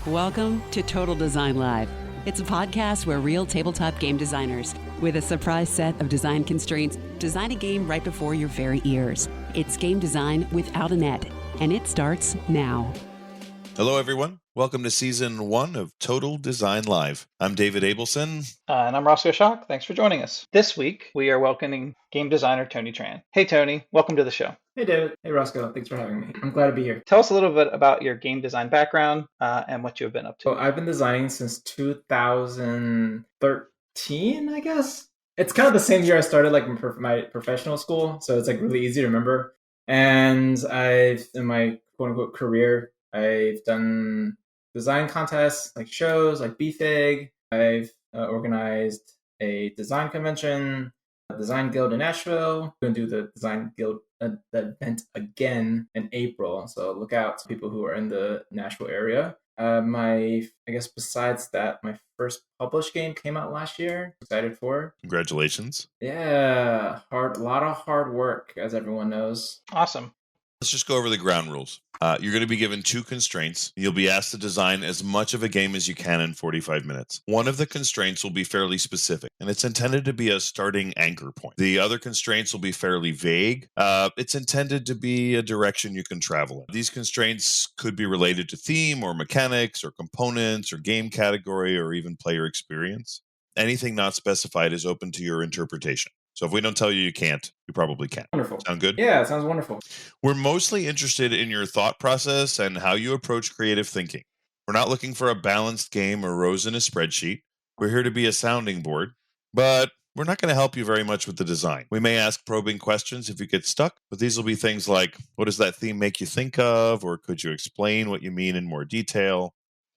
Welcome to Total Design Live. It's a podcast where real tabletop game designers, with a surprise set of design constraints, design a game right before your very ears. It's game design without a net, and it starts now. Hello, everyone. Welcome to Season 1 of Total Design Live. I'm David Abelson. And I'm Rosco Schock. Thanks for joining us. This week, we are welcoming game designer Tony Tran. Hey, Tony. Welcome to the show. Hey, David. Hey, Rosco. Thanks for having me. I'm glad to be here. Tell us a little bit about your game design background and what you've been up to. So I've been designing since 2013, I guess. It's kind of the same year I started my professional school, so it's really easy to remember. And in my quote-unquote career, I've done design contests, shows, BFIG. I've organized a design convention, a design guild in Nashville. We're going to do the design guild event again in April. So look out to people who are in the Nashville area. Besides that, my first published game came out last year. Excited for. Congratulations. Yeah, a lot of hard work, as everyone knows. Awesome. Let's just go over the ground rules. You're going to be given 2 constraints. You'll be asked to design as much of a game as you can in 45 minutes. One of the constraints will be fairly specific, and it's intended to be a starting anchor point. The other constraints will be fairly vague. It's intended to be a direction you can travel in. These constraints could be related to theme or mechanics or components or game category or even player experience. Anything not specified is open to your interpretation. So if we don't tell you you can't, you probably can. Wonderful. Sound good? Yeah, it sounds wonderful. We're mostly interested in your thought process and how you approach creative thinking. We're not looking for a balanced game or rows in a spreadsheet. We're here to be a sounding board, but we're not going to help you very much with the design. We may ask probing questions if you get stuck, but these will be things like, what does that theme make you think of? Or could you explain what you mean in more detail?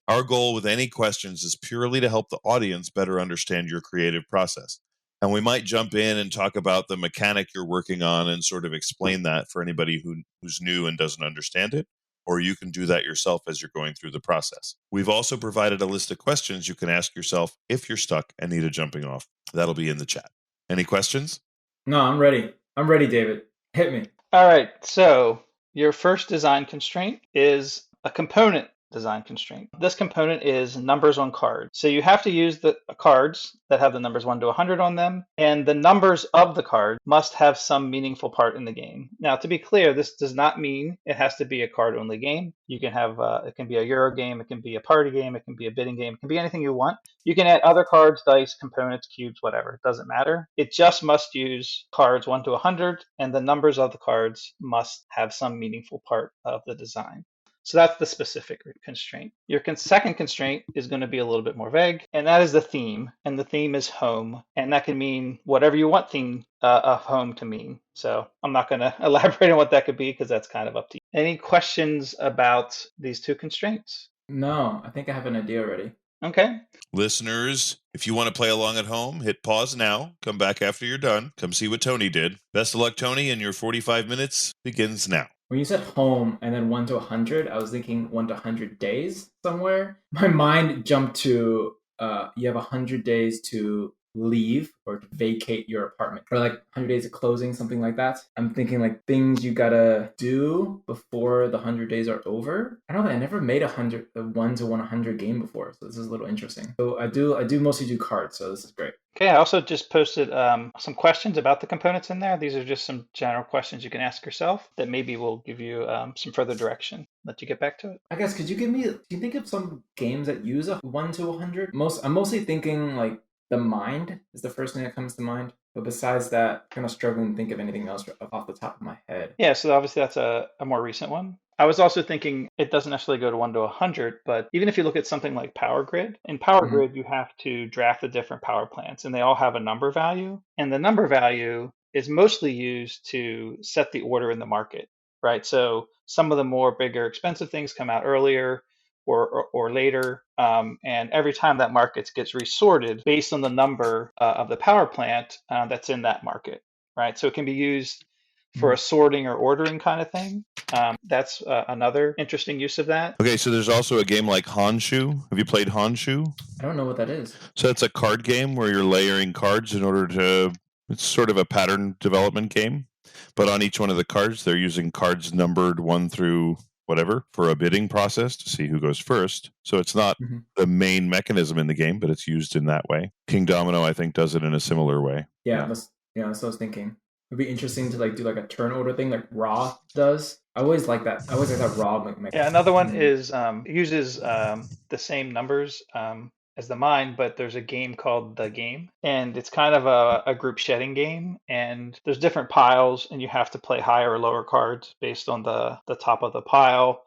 Our goal with any questions is purely to help the audience better understand your creative process. And we might jump in and talk about the mechanic you're working on and sort of explain that for anybody who's new and doesn't understand it. Or you can do that yourself as you're going through the process. We've also provided a list of questions you can ask yourself if you're stuck and need a jumping off. That'll be in the chat. Any questions? No, I'm ready. I'm ready, David. Hit me. All right. So your first design constraint is a component design constraint. This component is numbers on cards. So you have to use the cards that have the numbers 1 to 100 on them, and the numbers of the card must have some meaningful part in the game. Now, to be clear, this does not mean it has to be a card-only game. You can have, it can be a Euro game, it can be a party game, it can be a bidding game, it can be anything you want. You can add other cards, dice, components, cubes, whatever. It doesn't matter. It just must use cards 1 to 100, and the numbers of the cards must have some meaningful part of the design. So that's the specific constraint. Your second constraint is going to be a little bit more vague, and that is the theme. And the theme is home, and that can mean whatever you want theme of home to mean. So I'm not going to elaborate on what that could be because that's kind of up to you. Any questions about these 2 constraints? No, I think I have an idea already. Okay. Listeners, if you want to play along at home, hit pause now. Come back after you're done. Come see what Tony did. Best of luck, Tony, and your 45 minutes begins now. When you said home and then 1 to 100, I was thinking 1 to 100 days somewhere. My mind jumped to you have 100 days to leave or to vacate your apartment, or 100 days of closing, something like that. I'm thinking things you gotta do before the 100 days are over. I don't know. I never made a 1 to 100 game before, so this is a little interesting. So I do mostly do cards, so this is great. Okay, I also just posted some questions about the components in there. These are just some general questions you can ask yourself that maybe will give you some further direction. Let you get back to it. I guess, do you think of some games that use a 1 to 100? I'm mostly thinking The Mind is the first thing that comes to mind. But besides that, I'm kind of struggling to think of anything else off the top of my head. Yeah, so obviously that's a more recent one. I was also thinking it doesn't necessarily go to 1 to 100, but even if you look at something like Power Grid, in Power Grid, you have to draft the different power plants, and they all have a number value. And the number value is mostly used to set the order in the market, right? So some of the more bigger, expensive things come out earlier or later. And every time that market gets resorted based on the number of the power plant that's in that market, right? So it can be used for a sorting or ordering kind of thing. That's another interesting use of that. Okay, so there's also a game like Honshu. Have you played Honshu? I don't know what that is. So it's a card game where you're layering cards in order to... It's sort of a pattern development game. But on each one of the cards, they're using cards numbered 1 through whatever for a bidding process to see who goes first. So it's not the main mechanism in the game, but it's used in that way. King Domino, I think, does it in a similar way. That's what I was thinking. It'd be interesting to do a turn order thing like Raw does. I always like that. I always like that Raw mechanism. Yeah, another one is uses the same numbers as the mine, but there's a game called The Game, and it's kind of a group shedding game, and there's different piles, and you have to play higher or lower cards based on the top of the pile.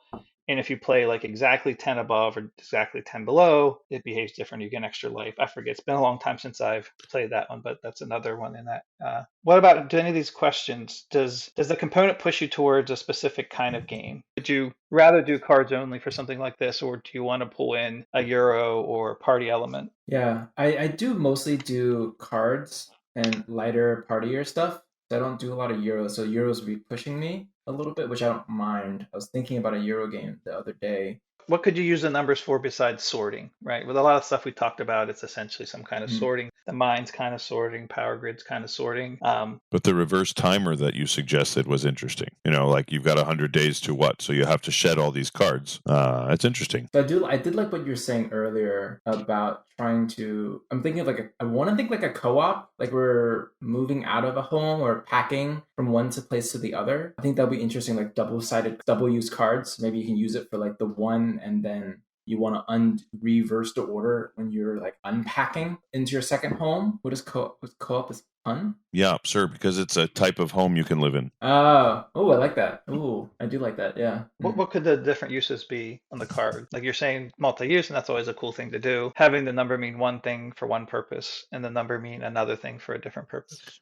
And if you play exactly 10 above or exactly 10 below, it behaves different. You get an extra life. I forget. It's been a long time since I've played that one, but that's another one in that. What about, do any of these questions, does the component push you towards a specific kind of game? Would you rather do cards only for something like this, or do you want to pull in a Euro or party element? Yeah, I do mostly do cards and lighter partier stuff. I don't do a lot of Euros, so Euros would be pushing me a little bit, which I don't mind. I was thinking about a Euro game the other day. What could you use the numbers for besides sorting, right? With a lot of stuff we talked about, it's essentially some kind of sorting. The mine's kind of sorting, power grid's kind of sorting. But the reverse timer that you suggested was interesting. You've got 100 days to what? So you have to shed all these cards. That's interesting. So I did like what you were saying earlier about trying to, I'm thinking of I want to think like a co-op, like we're moving out of a home or packing from one place to the other. I think that'll be interesting, like double-sided, double-use cards. Maybe you can use it for the one, and then you want to reverse the order when you're unpacking into your second home. What is co-op is fun? Yeah, sure, because it's a type of home you can live in. Oh, I like that. Oh, I do like that. Yeah. What could the different uses be on the card? Like you're saying multi-use, and that's always a cool thing to do. Having the number mean one thing for one purpose, and the number mean another thing for a different purpose.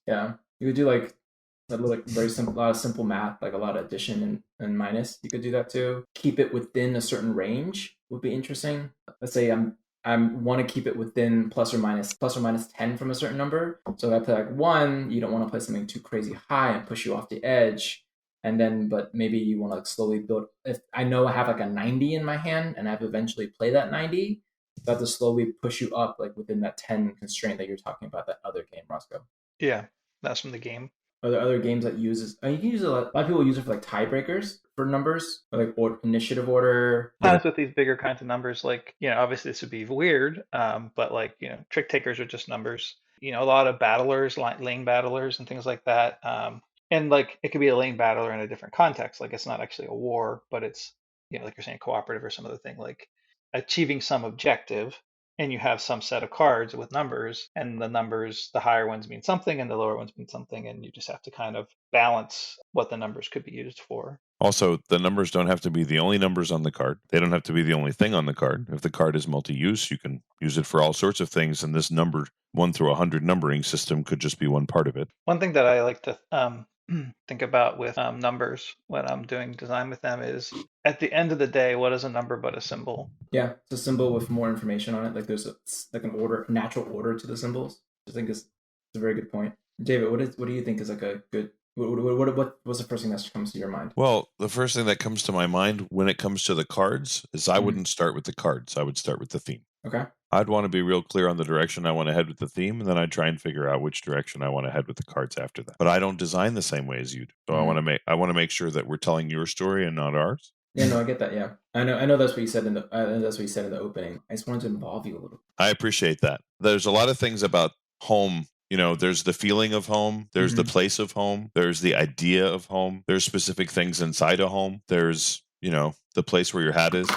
Yeah, you could do very simple, a lot of simple math, like a lot of addition and minus. You could do that too. Keep it within a certain range would be interesting. Let's say I want to keep it within plus or minus 10 from a certain number. So if I play 1, you don't want to play something too crazy high and push you off the edge. And then, but maybe you want to slowly build. If I know I have a 90 in my hand and I have eventually play that 90, I have to slowly push you up within that 10 constraint that you're talking about, that other game, Rosco. Yeah, that's from The Game. Are there other games that uses? You can use a lot of people use it for tiebreakers for numbers, or initiative order. Sometimes with these bigger kinds of numbers, obviously this would be weird, but trick takers are just numbers. A lot of battlers, lane battlers, and things like that. And it could be a lane battler in a different context. It's not actually a war, but it's like you're saying, cooperative or some other thing, achieving some objective. And you have some set of cards with numbers, and the higher ones mean something and the lower ones mean something, and you just have to kind of balance what the numbers could be used for. Also, the numbers don't have to be the only numbers on the card. They don't have to be the only thing on the card. If the card is multi-use, you can use it for all sorts of things, and this 1 through 100 numbering system could just be one part of it. One thing that I like to think about with numbers when I'm doing design with them is, at the end of the day, what is a number but a symbol? Yeah, it's a symbol with more information on it. There's an order, natural order to the symbols. I think it's a very good point. David, what do you think is a good? What's the first thing that comes to your mind? Well, the first thing that comes to my mind when it comes to the cards is I wouldn't start with the cards. I would start with the theme. Okay. I'd want to be real clear on the direction I want to head with the theme, and then I'd try and figure out which direction I want to head with the cards after that. But I don't design the same way as you do. So I want to make sure that we're telling your story and not ours. Yeah, no, I get that. Yeah, I know that's what you said in the opening. I just wanted to involve you a little. I appreciate that. There's a lot of things about home. There's the feeling of home. There's the place of home. There's the idea of home. There's specific things inside a home. There's, the place where your hat is.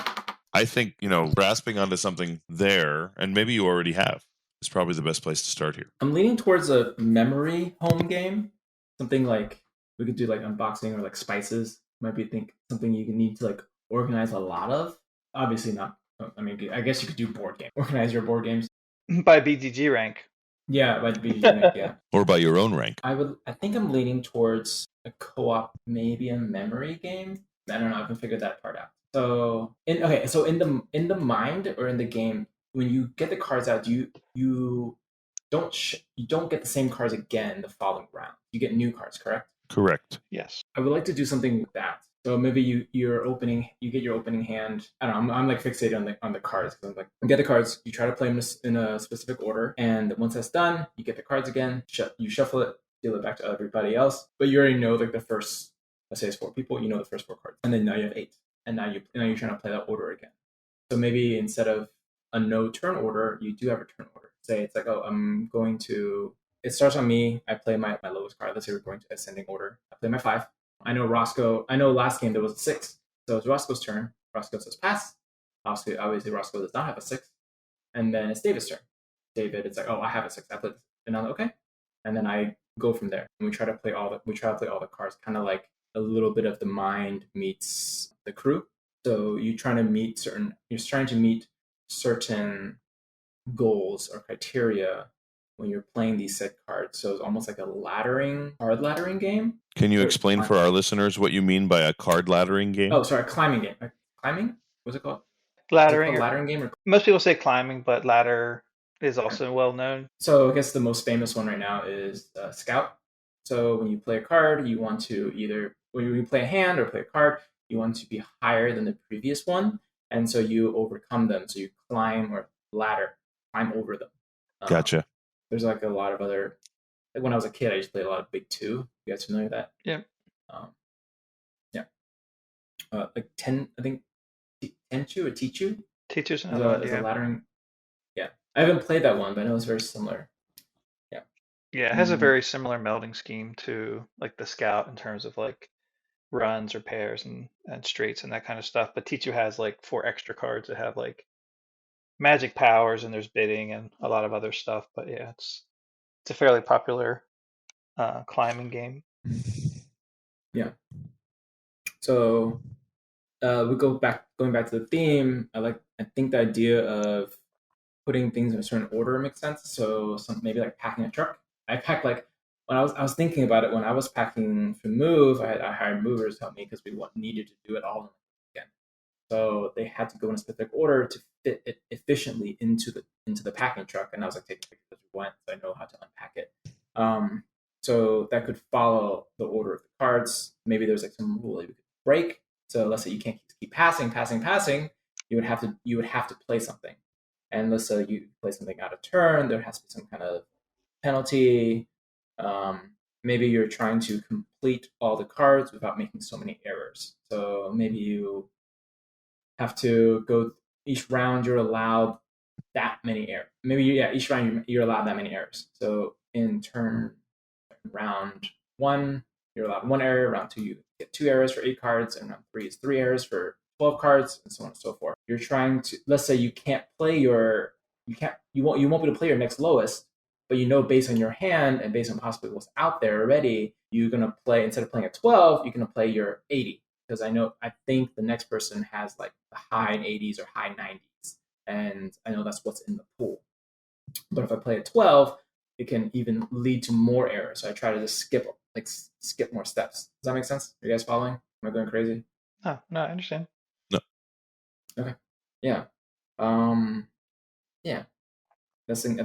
I think, grasping onto something there, and maybe you already have, is probably the best place to start here. I'm leaning towards a memory home game. Something like, we could do unboxing or spices. Might be something you need to organize a lot of. Obviously not. I mean, I guess you could do board game. Organize your board games. By BGG rank. Yeah, by BGG rank, yeah. Or by your own rank. I think I'm leaning towards a co-op, maybe a memory game. I don't know, I haven't figured that part out. So in the mind or in the game, when you get the cards out, you don't get the same cards again the following round. You get new cards, correct? Correct. Yes. I would like to do something with that. So maybe you get your opening hand. I don't know. I'm fixated on the cards, because you get the cards. You try to play them in a specific order, and once that's done, you get the cards again. You shuffle it, deal it back to everybody else. But you already know the first let's say it's 4 people, you know the first 4 cards, and then now you have 8, and now you're trying to play that order again. So maybe instead of a no turn order, you do have a turn order. Say it's like, oh, it starts on me. I play my lowest card. Let's say we're going to ascending order. I play my 5. I know last game there was a 6. So it's Roscoe's turn. Roscoe says pass. Obviously Roscoe does not have a 6. And then it's David's turn. David, it's like, oh, I have a 6. I play this. And I'm like, okay. And then I go from there. And we try to play all the cards, kind of like a little bit of the mind meets the crew. So you're trying to meet certain goals or criteria when you're playing these set cards. So it's almost like a card laddering game. Can you explain for our listeners what you mean by a card laddering game? Oh, sorry, climbing game. Climbing? What's it called? Laddering. Laddering game? Most people say climbing, but ladder is also well known. So I guess the most famous one right now is Scout. So when you play a card, you want to when you play a hand or play a card, you want to be higher than the previous one. And so you overcome them. So you climb over them. Gotcha. There's like a lot of other, like when I was a kid, I used to play a lot of Big Two. You guys familiar with that? Yeah. Yeah. Like 10, I think, Tenchu or Tichu? Tichu's is a laddering. Yeah. I haven't played that one, but I know it's very similar. Yeah. Yeah, it has a very similar melding scheme to like the Scout in terms of like runs or pairs and straights and that kind of stuff. But Tichu has like 4 extra cards that have like magic powers, and there's bidding and a lot of other stuff. But yeah, it's a fairly popular climbing game. Yeah. So going back to the theme. I think the idea of putting things in a certain order makes sense. So maybe like packing a truck. I packed like when I was thinking about it when I was packing for Move. I hired movers to help me because we needed to do it all again. So they had to go in a specific order to fit it efficiently into the packing truck. And I was like taking pictures as we went, so I know how to unpack it. So that could follow the order of the cards. Maybe there's like some rule that we could break. So let's say you can't keep passing. You would have to play something. And let's say you play something out of turn. There has to be some kind of penalty. Maybe you're trying to complete all the cards without making so many errors. So maybe you have to go each round. You're allowed that many errors. Each round you're allowed that many errors. So in round 1, you're allowed 1 error. Round 2, you get 2 errors for 8 cards, and round 3 is 3 errors for 12 cards, and so on and so forth. You're trying to, let's say you can't play you won't be able to play your next lowest, but based on your hand and based on possibly what's out there already, you're gonna play, instead of playing a 12, you're gonna play your 80. Because I think the next person has like the high 80s or high 90s, and I know that's what's in the pool. But if I play a 12, it can even lead to more errors. So I try to just skip more steps. Does that make sense? Are you guys following? Am I going crazy? No, I understand. No. Okay. Yeah. Yeah. I think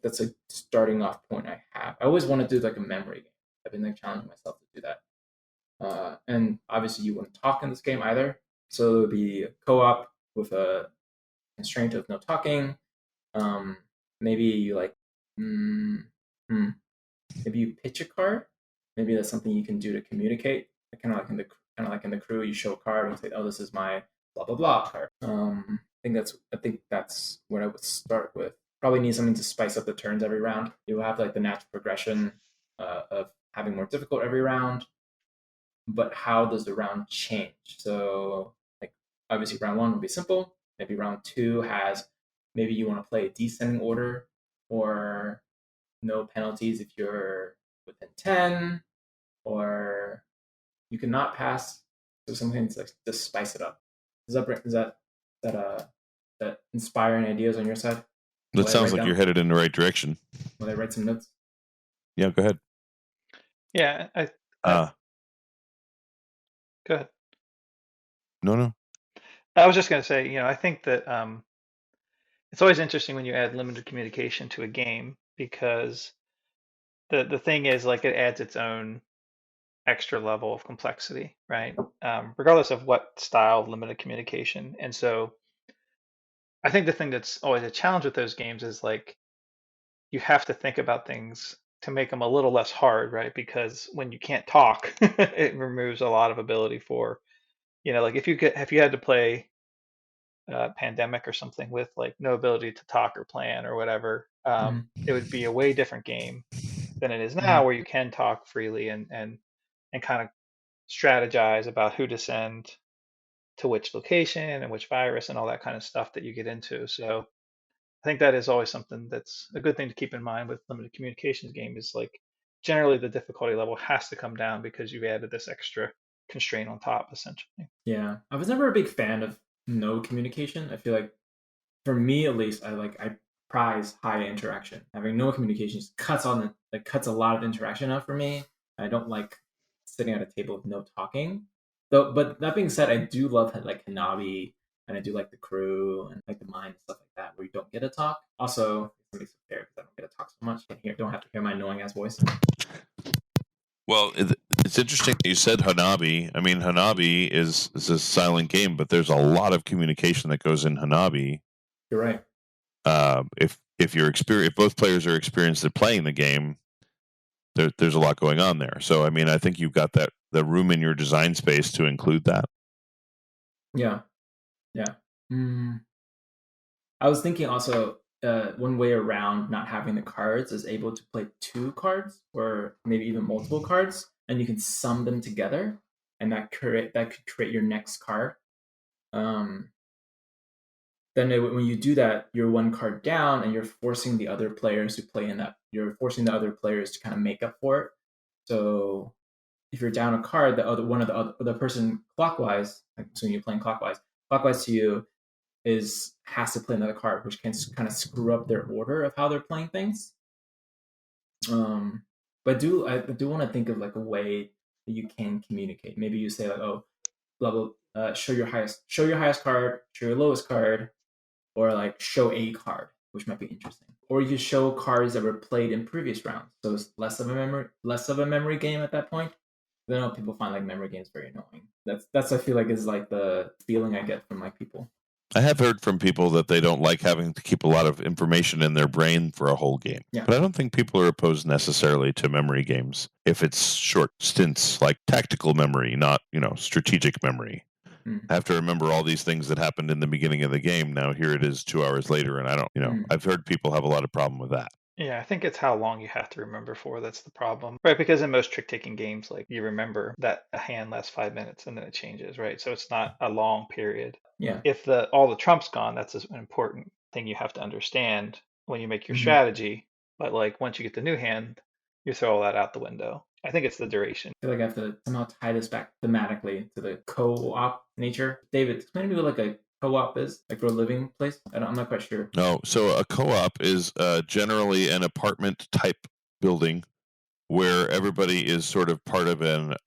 that's a starting off point I have. I always want to do like a memory game. I've been like challenging myself to do that. And obviously you wouldn't talk in this game either. So it would be a co-op with a constraint of no talking. Maybe you maybe you pitch a card. Maybe that's something you can do to communicate. Kind of like in the crew, you show a card and say, "Oh, this is my blah blah blah card." I think that's what I would start with. Probably need something to spice up the turns every round. You'll have like the natural progression of having more difficult every round. But how does the round change? So like obviously round 1 would be simple. Maybe round 2 has, maybe you want to play a descending order, or no penalties if you're within 10, or you cannot pass. So something to like just spice it up. Is that inspiring ideas on your side? That sounds like you're headed in the right direction. Will I write some notes? Yeah, go ahead. Yeah, go ahead. No. I was just going to say, I think that it's always interesting when you add limited communication to a game, because the thing is, like, it adds its own extra level of complexity, right? Regardless of what style of limited communication. And so I think the thing that's always a challenge with those games is like you have to think about things to make them a little less hard, right? Because when you can't talk, it removes a lot of ability for, like if you had to play Pandemic or something with like no ability to talk or plan or whatever, it would be a way different game than it is now, where you can talk freely and kind of strategize about who to send to which location and which virus and all that kind of stuff that you get into. So I think that is always something that's a good thing to keep in mind with limited communications game, is like generally the difficulty level has to come down because you've added this extra constraint on top, essentially. Yeah, I was never a big fan of no communication. I feel like, for me at least, I prize high interaction. Having no communication just cuts a lot of interaction out for me. I don't like sitting at a table with no talking. Though, but that being said, I do love like Hanabi, and I do like the crew and like the mine and stuff like that, where you don't get to talk. Also, it makes it fair because I don't get to talk so much. Don't have to hear my annoying ass voice. Well, it's interesting that you said Hanabi. I mean, Hanabi is a silent game, but there's a lot of communication that goes in Hanabi. You're right. If both players are experienced at playing the game, there's a lot going on there. So, I mean, I think you've got the room in your design space to include that. Yeah. I was thinking also, one way around not having the cards is able to play 2 cards or maybe even multiple cards, and you can sum them together, and that could create your next card. Then when you do that, you're 1 card down, and you're forcing the other players who play in that. You're forcing the other players to kind of make up for it. So if you're down a card, the person clockwise, so you're playing clockwise to you, has to play another card, which can kind of screw up their order of how they're playing things. But I do want to think of like a way that you can communicate. Maybe you say like, oh, blah blah, show your highest card, show your lowest card, or like show a card, which might be interesting. Or you show cards that were played in previous rounds, so it's less of a memory game at that point. I know people find like memory games very annoying. That's I feel like is like the feeling I get from like people. I have heard from people that they don't like having to keep a lot of information in their brain for a whole game. Yeah. But I don't think people are opposed necessarily to memory games if it's short stints, like tactical memory, not, strategic memory. I have to remember all these things that happened in the beginning of the game. Now here it is 2 hours later, and I don't, I've heard people have a lot of problem with that. Yeah, I think it's how long you have to remember for that's the problem, right? Because in most trick-taking games, like you remember that a hand lasts 5 minutes and then it changes, right? So it's not a long period. Yeah. If all the trump's gone, that's an important thing you have to understand when you make your strategy. But like once you get the new hand, you throw all that out the window. I think it's the duration. I feel like I have to somehow tie this back thematically to the co-op nature. David, explain to me what like a co-op is, like for a living place. I'm not quite sure. No, so a co-op is generally an apartment type building where everybody is sort of part of a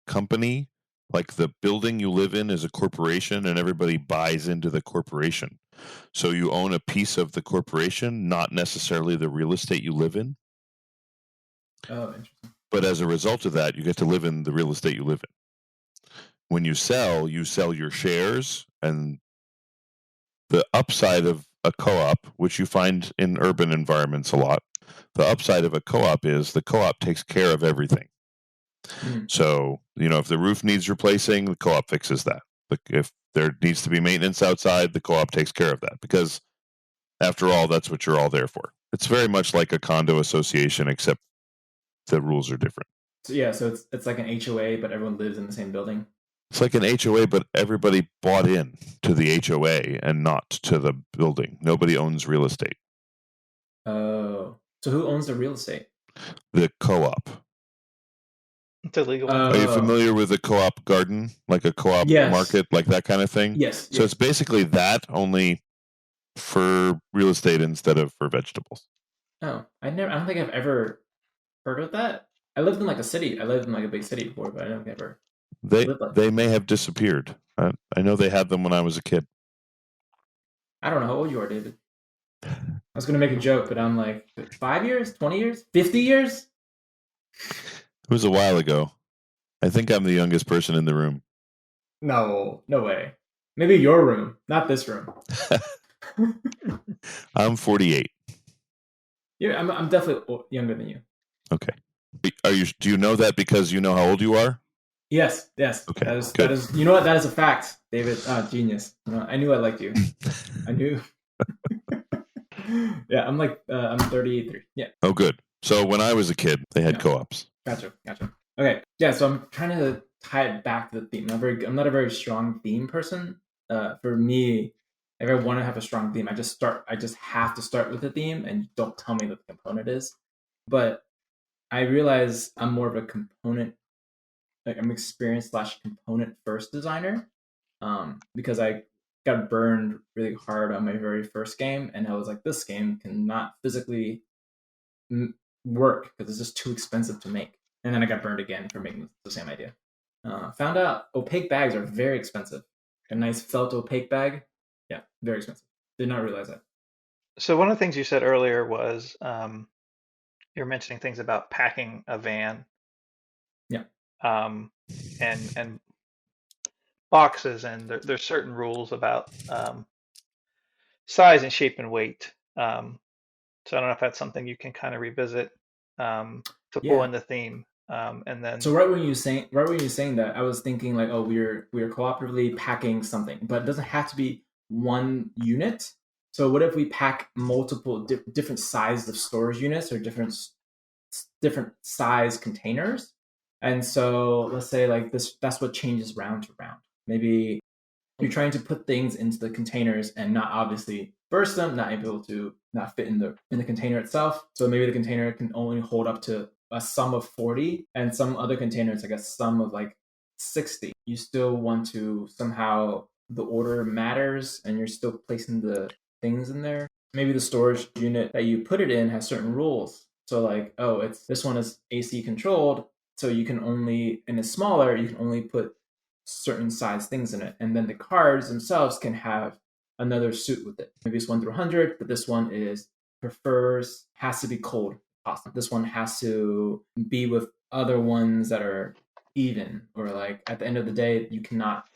company. Like the building you live in is a corporation, and everybody buys into the corporation. So you own a piece of the corporation, not necessarily the real estate you live in. Oh, interesting. But as a result of that, you get to live in the real estate you live in. When you sell your shares, and the upside of a co-op, which you find in urban environments a lot, the upside of a co-op is the co-op takes care of everything. So, if the roof needs replacing, the co-op fixes that. If there needs to be maintenance outside, the co-op takes care of that, because after all, that's what you're all there for. It's very much like a condo association, except the rules are different. So it's like an HOA, but everyone lives in the same building. It's like an HOA, but everybody bought in to the HOA and not to the building. Nobody owns real estate. Oh, so who owns the real estate? The co-op. It's illegal. Are you familiar with a co-op garden, like a co-op market, like that kind of thing? Yes. So it's basically that, only for real estate instead of for vegetables. Oh, I don't think I've ever heard of that. I lived in like a city. I lived in like a big city before, but I don't think I've ever. They may have disappeared. I know they had them when I was a kid. I don't know how old you are, David. I was going to make a joke, but I'm like, 5 years, 20 years, 50 years? It was a while ago. I think I'm the youngest person in the room. No way. Maybe your room, not this room. I'm 48. Yeah, I'm definitely younger than you. Okay. Do you know that because you know how old you are? Yes. Okay, That good. is. You know what? That is a fact, David. Genius. I knew I liked you. I knew. Yeah, I'm 33. Yeah. Oh, good. So when I was a kid, they had Yeah. co-ops. Gotcha. Okay. Yeah. So I'm trying to tie it back to the theme. I'm not a very strong theme person. For me, if I want to have a strong theme, I just have to start with the theme, and don't tell me what the component is. But I realize I'm more of a component. Like I'm experienced / component first designer, because I got burned really hard on my very first game, and I was like, this game cannot physically work because it's just too expensive to make. And then I got burned again for making the same idea. Found out opaque bags are very expensive. A nice felt opaque bag, yeah, very expensive. Did not realize that. So one of the things you said earlier was you're mentioning things about packing a van. Yeah. And boxes, and there's certain rules about size and shape and weight. So I don't know if that's something you can kind of revisit to pull in the theme. And then So right when you're saying that, I was thinking like, oh, we're cooperatively packing something, but it doesn't have to be one unit. So what if we pack multiple different sizes of storage units or different size containers? And so let's say like this, that's what changes round to round. Maybe you're trying to put things into the containers and not obviously burst them, not able to not fit in the container itself. So maybe the container can only hold up to a sum of 40, and some other containers like a sum of like 60. You still want to somehow, the order matters, and you're still placing the things in there. Maybe the storage unit that you put it in has certain rules. So like, oh, it's this one is AC controlled, so you can only, and it's smaller, you can only put certain size things in it. And then the cards themselves can have another suit with it. Maybe it's 1 through 100, but this one has to be cold. Awesome. This one has to be with other ones that are even, or like at the end of the day,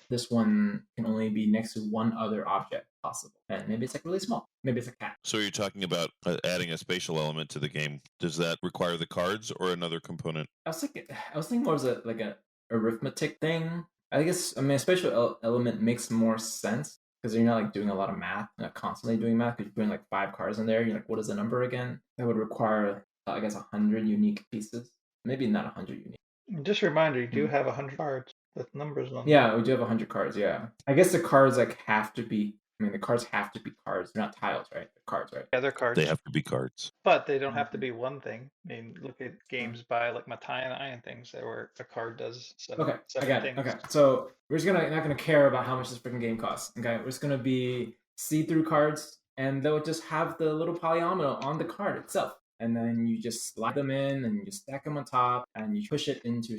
this one can only be next to one other object possible. And maybe it's like really small. Maybe it's a cat. So you're talking about adding a spatial element to the game. Does that require the cards or another component? I was thinking more as like a arithmetic thing. I guess, I mean, a spatial element makes more sense because you're not like doing a lot of math, not constantly doing math. Because you're putting like 5 cards in there. You're like, what is the number again? That would require, I guess, 100 unique pieces. Maybe not 100 unique. just a reminder, you do have 100 cards with numbers on them. Yeah, we do have 100 cards. Yeah, I guess the cards like have to be. I mean, the cards have to be cards. They're not tiles, right? They're cards, right? Yeah, they're cards. They have to be cards. But they don't have to be one thing. I mean, look at games by like Matai and I and things where a card does seven I got things. it. Okay, so we're just not gonna care about how much this freaking game costs. Okay, we're just gonna be see-through cards, and they'll just have the little polyomino on the card itself. And then you just slide them in, and you just stack them on top, and you push it into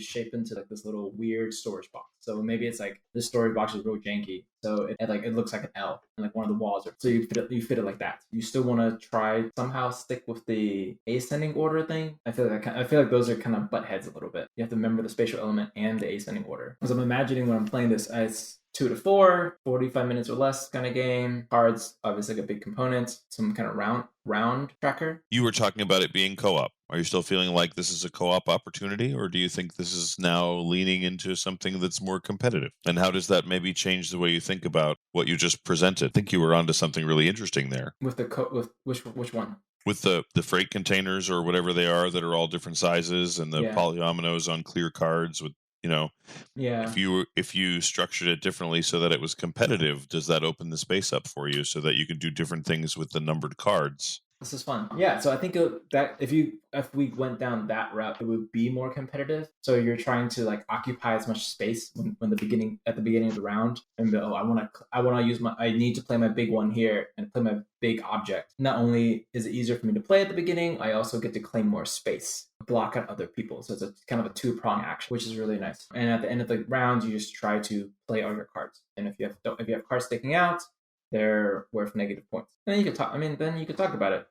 like this little weird storage box. So maybe it's like this storage box is real janky, so it looks like an L, and like one of the walls. So you fit it like that. You still want to try somehow stick with the ascending order thing. I feel like those are kind of butt heads a little bit. You have to remember the spatial element and the ascending order. Because I'm imagining when I'm playing this, it's 2 to 4, 45 minutes or less kind of game. Cards, obviously, like a big component. Some kind of round tracker. You were talking about it being co-op. Are you still feeling like this is a co-op opportunity, or do you think this is now leaning into something that's more competitive? And how does that maybe change the way you think about what you just presented? I think you were onto something really interesting there. With with which one? With the freight containers or whatever they are that are all different sizes, and the polyominoes on clear cards with, if you structured it differently so that it was competitive, does that open the space up for you so that you can do different things with the numbered cards? This is fun. Yeah, so I think that if we went down that route, it would be more competitive. So you're trying to like occupy as much space at the beginning of the round, and I need to play my big one here and play my big object. Not only is it easier for me to play at the beginning, I also get to claim more space, block out other people. So it's a kind of a 2-prong action, which is really nice. And at the end of the round, you just try to play all your cards. And if you have cards sticking out, they're worth negative points. And then you could talk about it,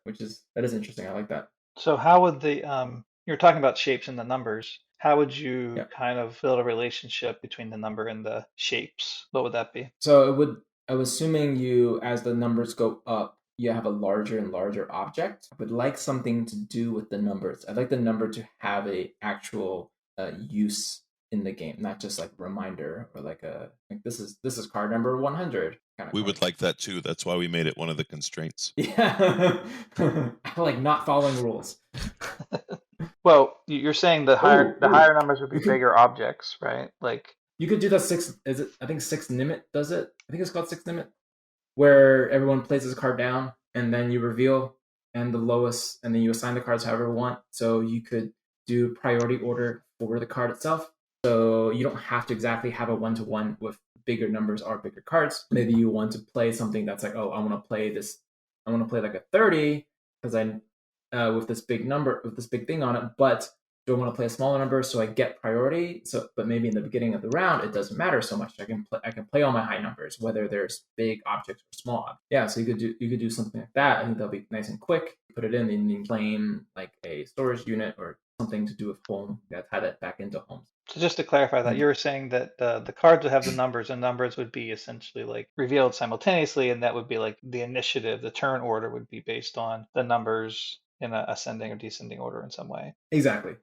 that is interesting. I like that. So how would you're talking about shapes and the numbers. How would you kind of build a relationship between the number and the shapes? What would that be? So I'm assuming as the numbers go up, you have a larger and larger object, I would like something to do with the numbers. I'd like the number to have a actual use in the game, not just like a reminder or like this is card number 100 kind of We card. would like that too. That's why we made it one of the constraints. Yeah. I like not following rules. Well, you're saying the higher numbers would be bigger objects, right? Like you could do that 6. Is it? I think 6 Nimit does it. I think it's called 6 Nimit, where everyone places a card down and then you reveal and the lowest, and then you assign the cards however you want. So you could do priority order for the card itself. So you don't have to exactly have a 1-to-1 with bigger numbers or bigger cards. Maybe you want to play something that's like, oh, I want to play this. I want to play like a 30 because with this big number, with this big thing on it, but do I want to play a smaller number so I get priority? So, but maybe in the beginning of the round, it doesn't matter so much. I can play all my high numbers, whether there's big objects or small objects. Yeah, so you could do something like that. I think that'll be nice and quick. Put it in and you claim like a storage unit or something to do with home. You got to tie that back into home. So just to clarify that, you were saying that the cards would have the numbers, and numbers would be essentially like revealed simultaneously, and that would be like the initiative, the turn order would be based on the numbers in a ascending or descending order in some way. Exactly.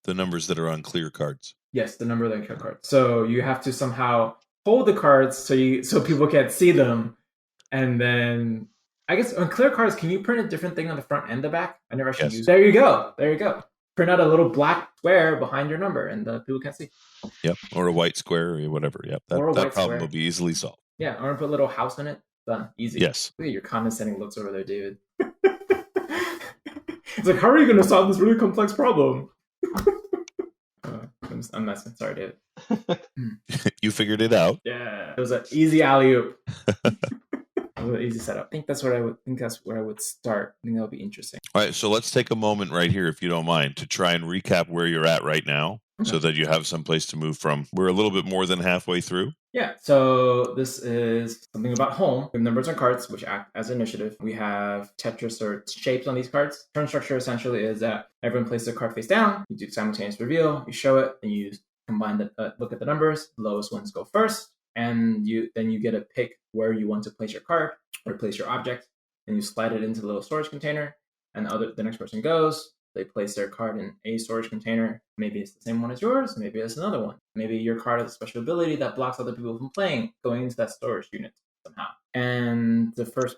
The numbers that are on clear cards. Yes, the number that clear cards. So you have to somehow hold the cards so people can't see them, and then I guess on clear cards, can you print a different thing on the front and the back? I never actually used. There you go. Print out a little black square behind your number, and the people can't see. Yep, or a white square or whatever. Yep, that problem square will be easily solved. Yeah, or put a little house in it. Done. Easy. Yes. Look at your condescending looks over there, David. It's like, how are you going to solve this really complex problem? I'm messing. Sorry, David. You figured it out. Yeah, it was an easy alley-oop. An easy setup. I think that's where I would start. I think that'll be interesting. All right, so let's take a moment right here, if you don't mind, to try and recap where you're at right now, so that you have some place to move from. We're a little bit more than halfway through. Yeah, so this is something about home. We have numbers on cards, which act as initiative. We have Tetris or shapes on these cards. Turn structure essentially is that everyone places a card face down. You do simultaneous reveal. You show it, and you combine look at the numbers. The lowest ones go first, and then you get to pick where you want to place your card or place your object, and you slide it into the little storage container. And the next person goes. They place their card in a storage container. Maybe it's the same one as yours. Maybe it's another one. Maybe your card has a special ability that blocks other people from playing, going into that storage unit somehow. And the first,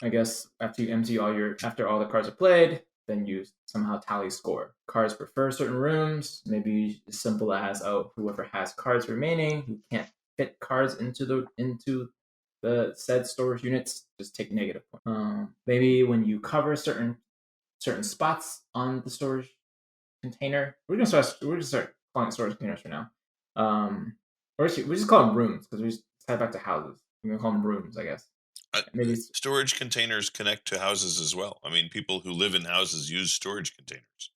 I guess, after you empty after all the cards are played, then you somehow tally score. Cards prefer certain rooms. Maybe as simple as, whoever has cards remaining who can't fit cards into the said storage units, just take negative points. Maybe when you cover certain spots on the storage container. We're gonna start calling it storage containers for now. Or we just call them rooms because we just tie it back to houses. We're gonna call them rooms, I guess. Maybe storage containers connect to houses as well. I mean, people who live in houses use storage containers.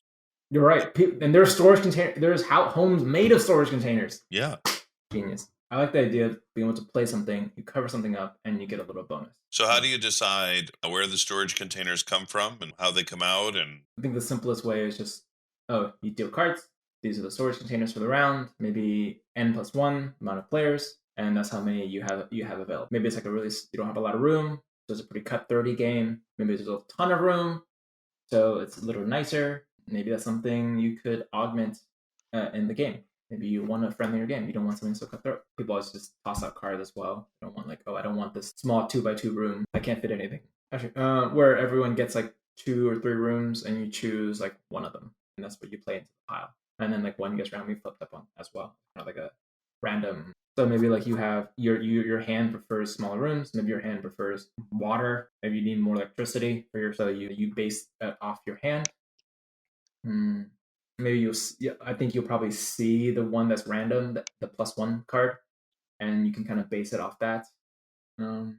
You're right, and there's storage container. There's homes made of storage containers. Yeah, genius. I like the idea of being able to play something, you cover something up, and you get a little bonus. So how do you decide where the storage containers come from and how they come out? And I think the simplest way is just, you deal cards. These are the storage containers for the round. Maybe n+1 amount of players, and that's how many you have available. Maybe it's like you don't have a lot of room, so it's a pretty cut-30 game. Maybe there's a ton of room, so it's a little nicer. Maybe that's something you could augment in the game. Maybe you want a friendlier game. You don't want something so cutthroat. People always just toss out cards as well. You don't want I don't want this small 2x2 room. I can't fit anything. Actually, where everyone gets like 2 or 3 rooms and you choose like one of them. And that's what you play into the pile. And then like one gets randomly flipped up on as well. Kind of like a random. So maybe like you have your hand prefers smaller rooms. Maybe your hand prefers water. Maybe you need more electricity so you base that off your hand. Maybe I think you'll probably see the one that's random, the +1 card, and you can kind of base it off that. You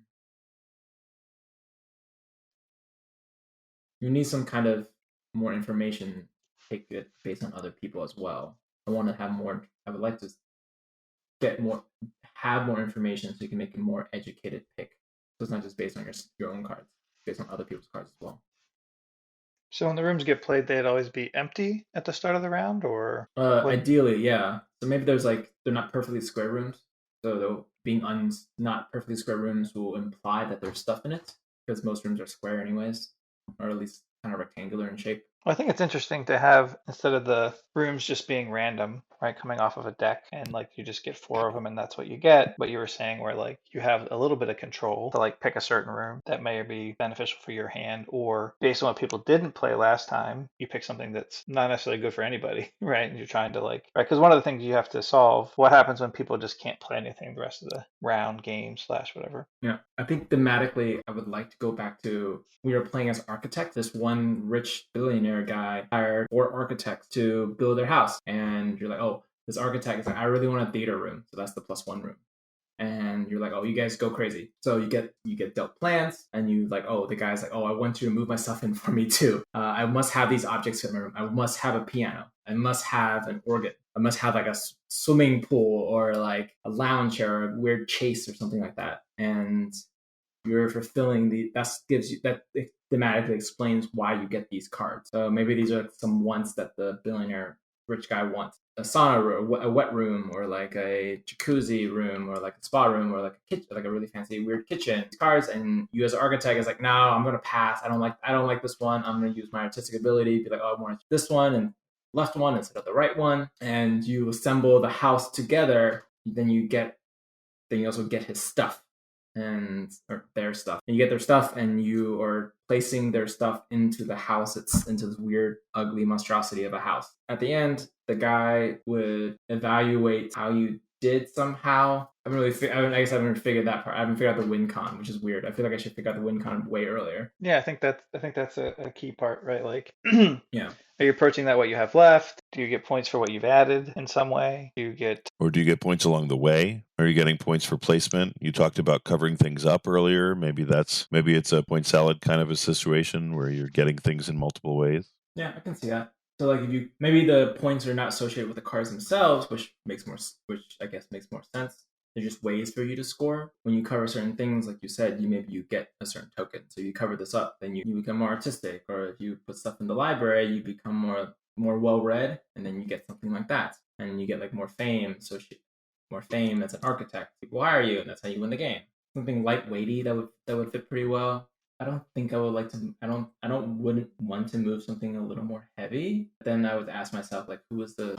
need some kind of more information, take it based on other people as well. I want to have more. I would like to have more information so you can make a more educated pick. So it's not just based on your own cards, based on other people's cards as well. So when the rooms get played, they'd always be empty at the start of the round, or ideally, yeah. So maybe there's they're not perfectly square rooms. So being not perfectly square rooms will imply that there's stuff in it. because most rooms are square anyways, or at least kind of rectangular in shape. Well, I think it's interesting to have, instead of the rooms just being random, right, coming off of a deck, and like you just get 4 of them and that's what you get. But you were saying where like you have a little bit of control to like pick a certain room that may be beneficial for your hand, or based on what people didn't play last time, you pick something that's not necessarily good for anybody, right? And you're trying to like, right, because one of the things you have to solve, what happens when people just can't play anything the rest of the round, game / whatever. Yeah, I think thematically, I would like to go back to, we were playing as architects. This one rich billionaire guy hired 4 architects to build their house. And you're like, oh, this architect is like, I really want a theater room. So that's the +1 room. And you're like, oh, you guys go crazy. So you get dealt plans, and you like, oh, the guy's like, oh, I want you to move my stuff in for me too. I must have these objects in my room. I must have a piano. I must have an organ. I must have like a swimming pool or like a lounge chair or a weird chase or something like that. And you're fulfilling that thematically explains why you get these cards. So maybe these are some wants that the billionaire rich guy wants. A sauna room, a wet room, or like a jacuzzi room, or like a spa room, or like a kitchen, like a really fancy weird kitchen. Cards, and you as an architect is like, no, I'm gonna pass. I don't like this one. I'm gonna use my artistic ability. Be like, oh, I want this one and left one instead of the right one. And you assemble the house together. Then you also get his stuff or their stuff. And you get their stuff, and you are placing their stuff into the house. It's into this weird, ugly monstrosity of a house. At the end, the guy would evaluate how you did somehow. I guess I haven't figured that part. I haven't figured out the win con, which is weird. I feel like I should figure out the win con way earlier. Yeah, I think that's a key part, right? Like, yeah. Are you approaching that what you have left? Do you get points for what you've added in some way? Do you get points along the way? Are you getting points for placement? You talked about covering things up earlier. Maybe it's a point salad kind of a situation where you're getting things in multiple ways. Yeah, I can see that. So like maybe the points are not associated with the cards themselves, which I guess makes more sense. They're just ways for you to score. When you cover certain things, like you said, you get a certain token. So you cover this up, then you become more artistic. Or if you put stuff in the library, you become more well-read, and then you get something like that. And you get like more fame. So more fame as an architect. People hire you, and that's how you win the game. Something lightweighty that would fit pretty well. I don't think I would like to. Wouldn't want to move something a little more heavy. Then I would ask myself, like, who is the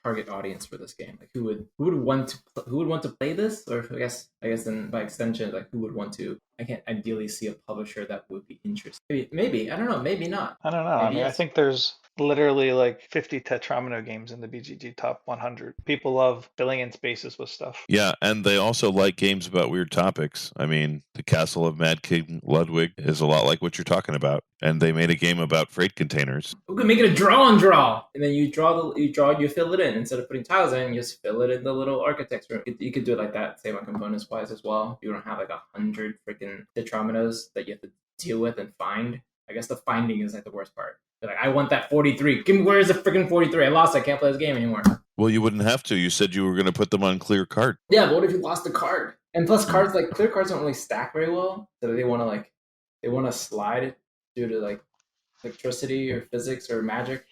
target audience for this game? Like, who would want to play this? Or I guess then by extension, like, who would want to? I can't ideally see a publisher that would be interested. Maybe I don't know. Maybe not. I don't know. Maybe I mean, yes. I think there's literally like 50 Tetramino games in the BGG top 100. People love filling in spaces with stuff. Yeah, and they also like games about weird topics. I mean, the Castle of Mad King Ludwig is a lot like what you're talking about, and they made a game about freight containers. We could make it a draw and draw, and then you fill it in instead of putting tiles in. You just fill it in the little architect's room. You could do it like that, same on components wise as well. You don't have like 100 freaking Tetraminos that you have to deal with and find. I guess the finding is like the worst part. They're like, I want that 43. Give me, where is the freaking 43? I lost it. I can't play this game anymore. Well, you wouldn't have to. You said you were going to put them on clear card. Yeah, but what if you lost the card? And plus, cards like clear cards don't really stack very well. So they want to slide due to like electricity or physics or magic.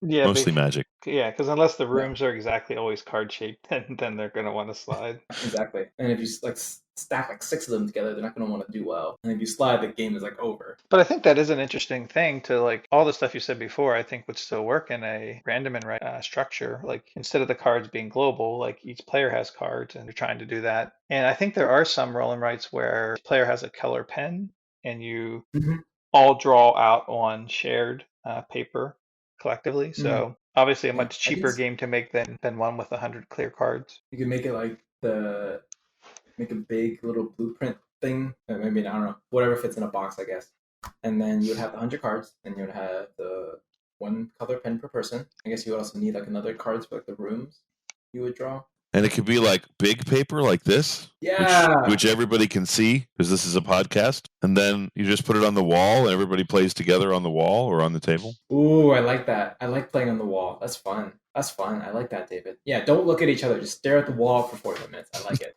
Yeah, mostly magic. Yeah, because unless the rooms are exactly always card shaped, then they're going to want to slide. Exactly. And if you like stack like 6 of them together, they're not going to want to do well. And if you slide, the game is like over. But I think that is an interesting thing to like all the stuff you said before. I think would still work in a random and structure. Like instead of the cards being global, like each player has cards, and you're trying to do that. And I think there are some roll and writes where each player has a color pen, and you all draw out on shared paper collectively. So obviously a much cheaper game to make than one with 100 clear cards. You can make it like make a big little blueprint thing. Or maybe, I don't know, whatever fits in a box, I guess. And then you would have the 100 cards, and you would have the 1 color pen per person. I guess you would also need like another cards for like the rooms you would draw. And it could be like big paper like this, which everybody can see because this is a podcast. And then you just put it on the wall and everybody plays together on the wall or on the table. Ooh, I like that. I like playing on the wall. That's fun. I like that, David. Yeah, don't look at each other. Just stare at the wall for 40 minutes. I like it.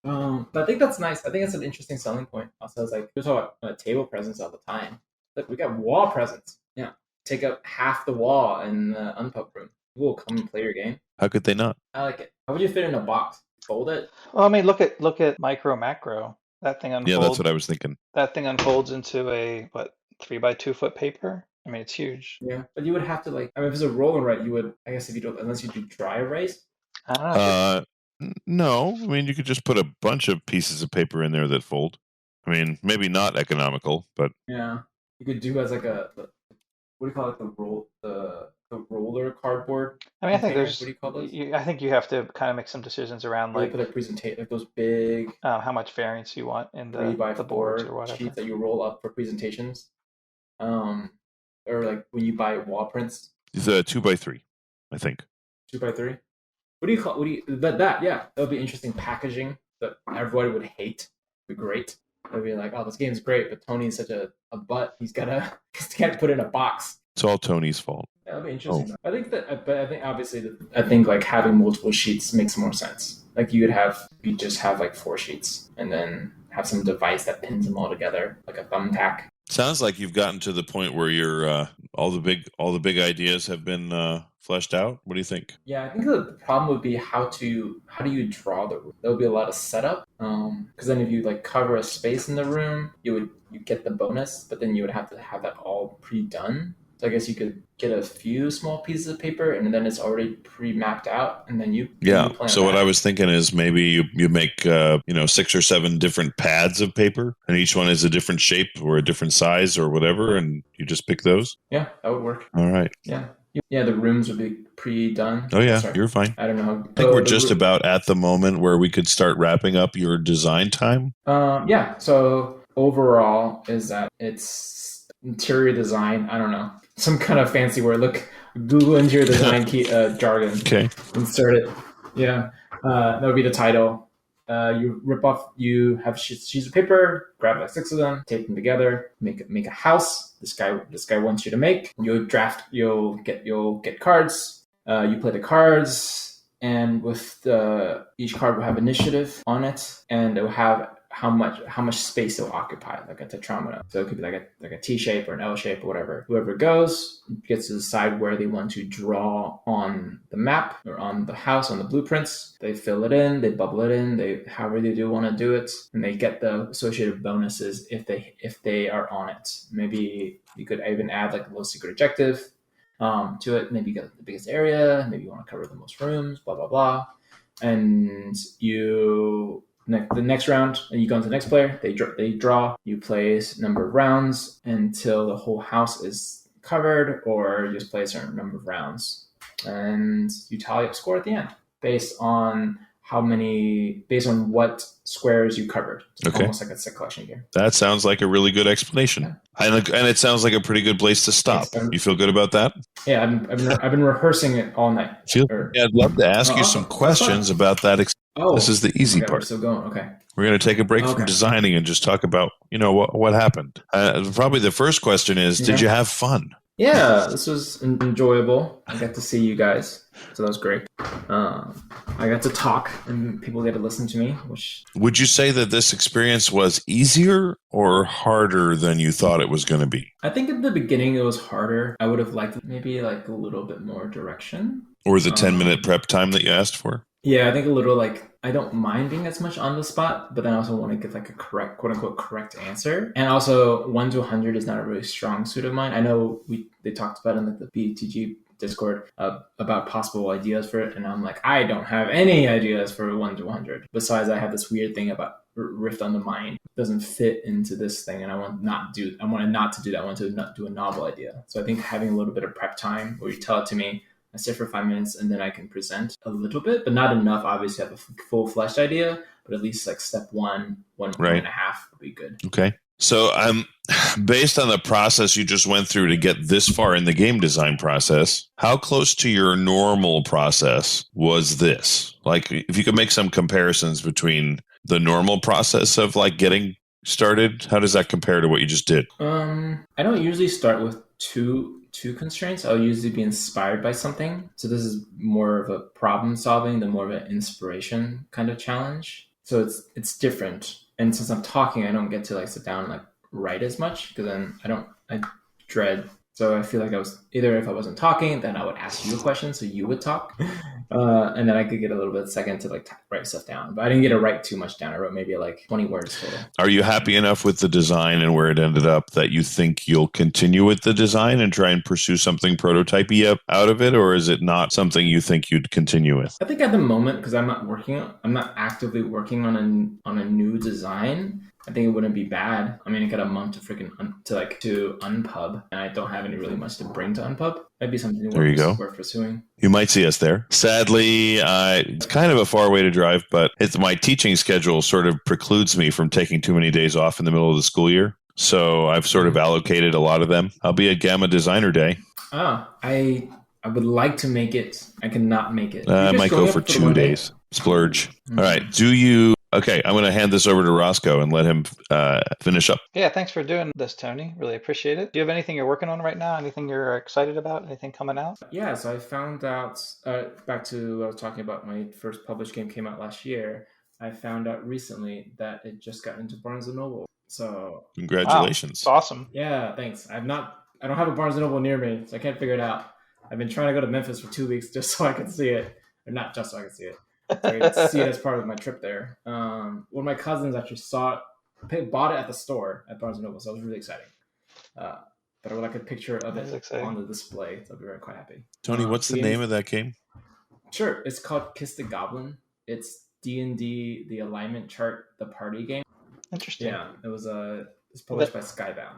But I think that's nice. I think that's an interesting selling point. Also, it's like, we talk about table presence all the time. Look, we got wall presence. Yeah, take up half the wall in the unpub room. People will come and play your game. How could they not? I like it. How would you fit in a box? Fold it? Well, I mean, look at micro macro. That thing unfolds. Yeah, that's what I was thinking. That thing unfolds into a 3 by 2 foot paper. I mean, it's huge. Yeah, but you would have to like. I mean, if it's a roll and write, you would. I guess if you don't, unless you do dry erase. I don't know. No, I mean you could just put a bunch of pieces of paper in there that fold. I mean, maybe not economical, but Yeah, you could do as like a what do you call it? The roller cardboard. I mean, I think containers? What do you call those? I think you have to kind of make some decisions around Or you like put a presentation like those big how much variance you want in the 3x4 boards or whatever. sheets that you roll up for presentations. Or like when you buy wall prints. it's a 2x3, I think. 2x3. What do you call? What do you? That yeah, that would be interesting packaging that everybody would hate. It'd be great. It'd be like, oh, this game's great, but Tony's such a butt. He can't put it in a box. It's all Tony's fault. That would be interesting. I think obviously, I think like having multiple sheets makes more sense. Like you just have like 4 sheets and then have some device that pins them all together, like a thumbtack. Sounds like you've gotten to the point where you're all the big ideas have been fleshed out. What do you think? Yeah, I think the problem would be how do you draw the room? There would be a lot of setup. Because then if you like cover a space in the room, you get the bonus, but then you would have to have that all pre-done. So I guess you could get a few small pieces of paper and then it's already pre-mapped out and then you plan so what I was thinking is maybe you make 6 or 7 different pads of paper and each one is a different shape or a different size or whatever and you just pick those. Yeah, that would work. All right. Yeah, the rooms would be pre-done. Oh yeah, You're fine. I don't know. I think we're just about at the moment where we could start wrapping up your design time. Yeah, so overall is that it's interior design. I don't know. Some kind of fancy word. Look, Google interior design jargon. Okay. Insert it. Yeah. That would be the title. You have sheets of paper, grab like 6 of them, tape them together, make a house. This guy wants you to make. You'll get cards. You play the cards, and with each card will have initiative on it, and it will have how much space it'll occupy, like a tetromino. So it could be like a T shape or an L shape or whatever. Whoever goes gets to decide where they want to draw on the map or on the house, on the blueprints. They fill it in, they bubble it in, however they do want to do it, and they get the associated bonuses if they are on it. Maybe you could even add like a little secret objective to it. Maybe you get the biggest area, maybe you want to cover the most rooms, blah blah blah. And the next round, and you go into the next player. They draw. You play a number of rounds until the whole house is covered, or you just play a certain number of rounds, and you tally up score at the end based on what squares you covered. It's almost like a collection game. That sounds like a really good explanation, and it sounds like a pretty good place to stop. You feel good about that? Yeah, I've been rehearsing it all night. I'd love to ask you some questions about that. This is the easy part. We're still going. Okay. We're going to take a break from designing and just talk about, what happened. Probably the first question is, did you have fun? Yeah, this was enjoyable. I got to see you guys, so that was great. I got to talk, and people get to listen to me. Would you say that this experience was easier or harder than you thought it was going to be? I think at the beginning it was harder. I would have liked maybe like a little bit more direction. Or the 10-minute prep time that you asked for? Yeah, I think a little I don't mind being as much on the spot, but then I also want to give like a correct, quote unquote, correct answer. And also 1 to 100 is not a really strong suit of mine. I know they talked about in the BTG Discord about possible ideas for it. And I'm like, I don't have any ideas for 1 to 100. Besides, I have this weird thing about Rift on the Mind. It doesn't fit into this thing. And I want not to do that. I want to not do a novel idea. So I think having a little bit of prep time where you tell it to me, I sit for 5 minutes and then I can present a little bit, but not enough, obviously, to have a full-fleshed idea, but at least like step one and a half would be good. Okay. So based on the process you just went through to get this far in the game design process, how close to your normal process was this? Like if you could make some comparisons between the normal process of like getting started, how does that compare to what you just did? I don't usually start with two constraints. I'll usually be inspired by something. So this is more of a problem solving than more of an inspiration kind of challenge. So it's different. And since I'm talking, I don't get to like sit down and like write as much because then I dread. So I feel like I was either if I wasn't talking, then I would ask you a question so you would talk. And then I could get a little bit second to like write stuff down, but I didn't get to write too much down. I wrote maybe like 20 words total. Are you happy enough with the design and where it ended up that you think you'll continue with the design and try and pursue something prototypey out of it, or is it not something you think you'd continue with? I think at the moment, because I'm not actively working on a new design, I think it wouldn't be bad. I mean, I got a month to to Unpub, and I don't have any really much to bring to Unpub. That'd be something worth pursuing. You might see us there. Sadly, it's kind of a far way to drive, but my teaching schedule sort of precludes me from taking too many days off in the middle of the school year. So I've sort of allocated a lot of them. I'll be at Gamma Designer Day. I would like to make it. I cannot make it. I might go for 2 days. Splurge. Mm-hmm. All right. Okay, I'm going to hand this over to Rosco and let him finish up. Yeah, thanks for doing this, Tony. Really appreciate it. Do you have anything you're working on right now? Anything you're excited about? Anything coming out? Yeah, so I found out, back to what I was talking about, my first published game came out last year. I found out recently that it just got into Barnes & Noble. So congratulations. Wow, awesome. Yeah, thanks. I don't have a Barnes & Noble near me, so I can't figure it out. I've been trying to go to Memphis for 2 weeks just so I could see it. Or not just so I could see it. So I could see it as part of my trip there. One of my cousins actually bought it at the store at Barnes & Noble, so it was really exciting. But I would like a picture of it on the display, so I'll be very quite happy. Tony, what's the name of that game? Sure, it's called Kiss the Goblin. It's D&D, the alignment chart, the party game. Interesting. Yeah, it's published by Skybound.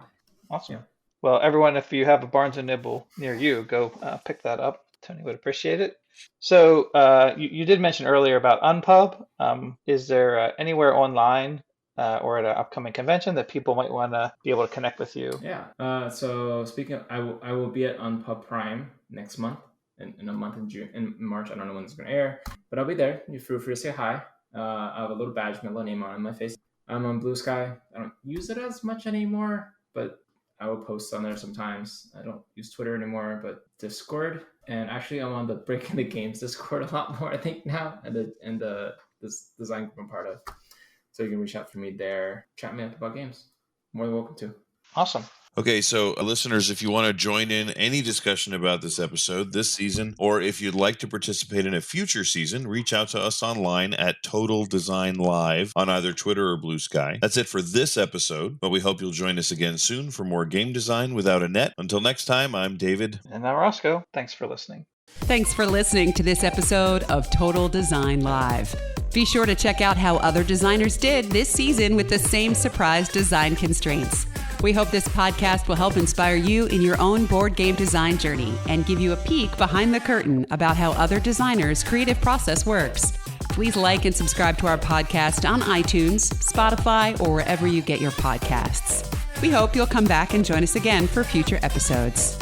Awesome. Yeah. Well, everyone, if you have a Barnes & Noble near you, go pick that up. Tony would appreciate it. So you did mention earlier about Unpub. Is there anywhere online or at an upcoming convention that people might want to be able to connect with you? Yeah. So speaking of, I will be at Unpub Prime next month, in a month in March. I don't know when it's going to air, but I'll be there. You feel free to say hi. I have a little badge, my little name on my face. I'm on Blue Sky. I don't use it as much anymore, but I will post on there sometimes. I don't use Twitter anymore, but Discord. And actually, I'm on the Breaking the Games Discord a lot more, I think, now, and this design group I'm part of. So you can reach out to me there, chat me up about games. More than welcome to. Awesome. Okay, so listeners, if you want to join in any discussion about this episode, this season, or if you'd like to participate in a future season, reach out to us online at Total Design Live on either Twitter or Blue Sky. That's it for this episode, but we hope you'll join us again soon for more game design without a net. Until next time, I'm David. And I'm Rosco. Thanks for listening. Thanks for listening to this episode of Total Design Live. Be sure to check out how other designers did this season with the same surprise design constraints. We hope this podcast will help inspire you in your own board game design journey and give you a peek behind the curtain about how other designers' creative process works. Please like and subscribe to our podcast on iTunes, Spotify, or wherever you get your podcasts. We hope you'll come back and join us again for future episodes.